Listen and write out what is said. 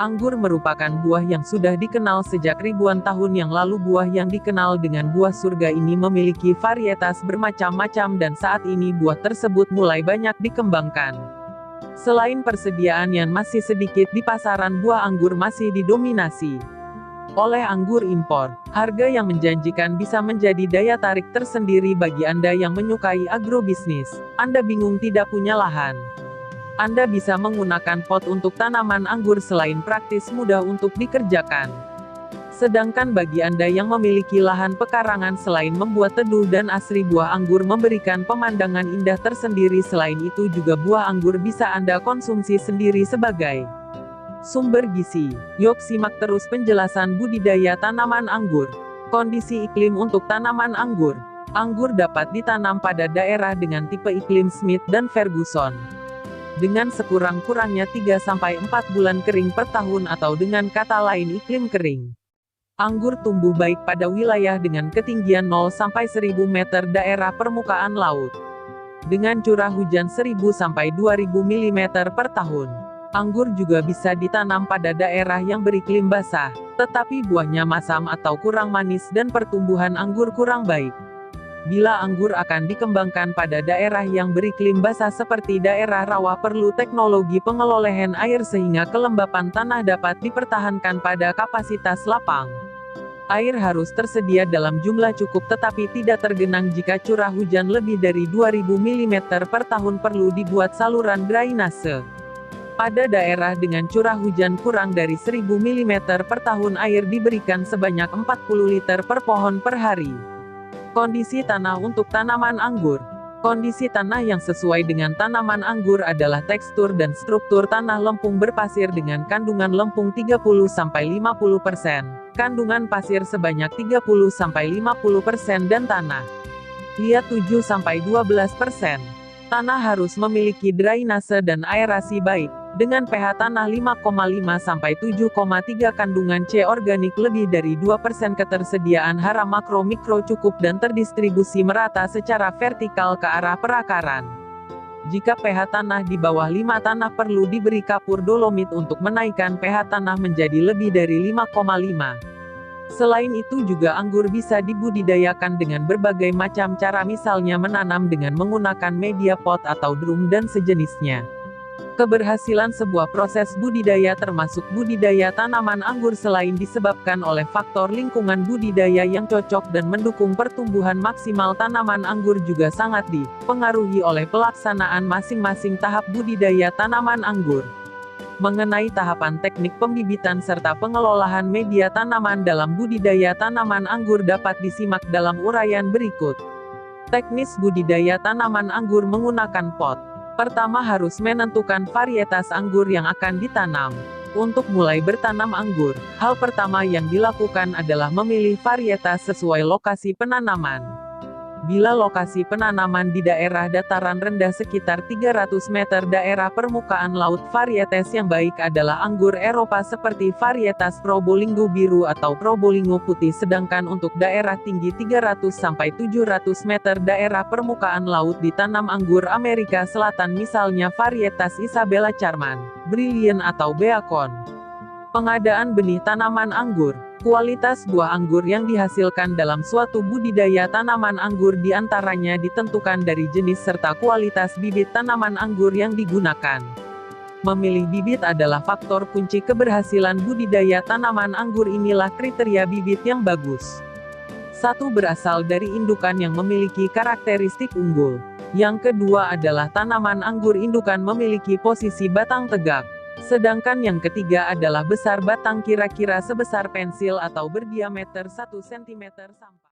Anggur merupakan buah yang sudah dikenal sejak ribuan tahun yang lalu. Buah yang dikenal dengan buah surga ini memiliki varietas bermacam-macam dan saat ini buah tersebut mulai banyak dikembangkan. Selain persediaan yang masih sedikit di pasaran, buah anggur masih didominasi oleh anggur impor. Harga yang menjanjikan bisa menjadi daya tarik tersendiri bagi Anda yang menyukai agrobisnis. Anda bingung tidak punya lahan? Anda bisa menggunakan pot untuk tanaman anggur selain praktis mudah untuk dikerjakan. Sedangkan bagi Anda yang memiliki lahan pekarangan, selain membuat teduh dan asri, buah anggur memberikan pemandangan indah tersendiri. Selain itu juga buah anggur bisa Anda konsumsi sendiri sebagai sumber gizi. Yuk simak terus penjelasan budidaya tanaman anggur. Kondisi iklim untuk tanaman anggur. Anggur dapat ditanam pada daerah dengan tipe iklim Smith dan Ferguson, dengan sekurang-kurangnya 3-4 bulan kering per tahun, atau dengan kata lain iklim kering. Anggur tumbuh baik pada wilayah dengan ketinggian 0-1000 meter daerah permukaan laut, dengan curah hujan 1000-2000 mm per tahun. Anggur juga bisa ditanam pada daerah yang beriklim basah, tetapi buahnya masam atau kurang manis dan pertumbuhan anggur kurang baik. Bila anggur akan dikembangkan pada daerah yang beriklim basah seperti daerah rawa, perlu teknologi pengelolaan air sehingga kelembapan tanah dapat dipertahankan pada kapasitas lapang. Air harus tersedia dalam jumlah cukup tetapi tidak tergenang. Jika curah hujan lebih dari 2000 mm per tahun, perlu dibuat saluran drainase. Pada daerah dengan curah hujan kurang dari 1000 mm per tahun, air diberikan sebanyak 40 liter per pohon per hari. Kondisi tanah untuk tanaman anggur. Kondisi tanah yang sesuai dengan tanaman anggur adalah tekstur dan struktur tanah lempung berpasir dengan kandungan lempung 30-50%, kandungan pasir sebanyak 30-50%, dan tanah liat 7-12%. Tanah harus memiliki drainase dan aerasi baik, dengan pH tanah 5,5-7,3, kandungan C organik lebih dari 2%, ketersediaan hara makro-mikro cukup dan terdistribusi merata secara vertikal ke arah perakaran. Jika pH tanah di bawah 5, tanah perlu diberi kapur dolomit untuk menaikkan pH tanah menjadi lebih dari 5,5. Selain itu juga anggur bisa dibudidayakan dengan berbagai macam cara, misalnya menanam dengan menggunakan media pot atau drum dan sejenisnya. Keberhasilan sebuah proses budidaya termasuk budidaya tanaman anggur selain disebabkan oleh faktor lingkungan budidaya yang cocok dan mendukung pertumbuhan maksimal tanaman anggur, juga sangat dipengaruhi oleh pelaksanaan masing-masing tahap budidaya tanaman anggur. Mengenai tahapan teknik pembibitan serta pengelolaan media tanaman dalam budidaya tanaman anggur dapat disimak dalam uraian berikut. Teknis budidaya tanaman anggur menggunakan pot. Pertama, harus menentukan varietas anggur yang akan ditanam. Untuk mulai bertanam anggur, hal pertama yang dilakukan adalah memilih varietas sesuai lokasi penanaman. Bila lokasi penanaman di daerah dataran rendah sekitar 300 meter daerah permukaan laut, varietas yang baik adalah anggur Eropa seperti varietas Probolinggo biru atau Probolinggo putih, sedangkan untuk daerah tinggi 300-700 meter daerah permukaan laut ditanam anggur Amerika Selatan, misalnya varietas Isabella Charman, Brilliant atau Beacon. Pengadaan benih tanaman anggur. Kualitas buah anggur yang dihasilkan dalam suatu budidaya tanaman anggur diantaranya ditentukan dari jenis serta kualitas bibit tanaman anggur yang digunakan. Memilih bibit adalah faktor kunci keberhasilan budidaya tanaman anggur. Inilah kriteria bibit yang bagus. 1. Berasal dari indukan yang memiliki karakteristik unggul. Yang kedua adalah tanaman anggur indukan memiliki posisi batang tegak. Sedangkan yang ketiga adalah besar batang, kira-kira sebesar pensil atau berdiameter 1 cm sampai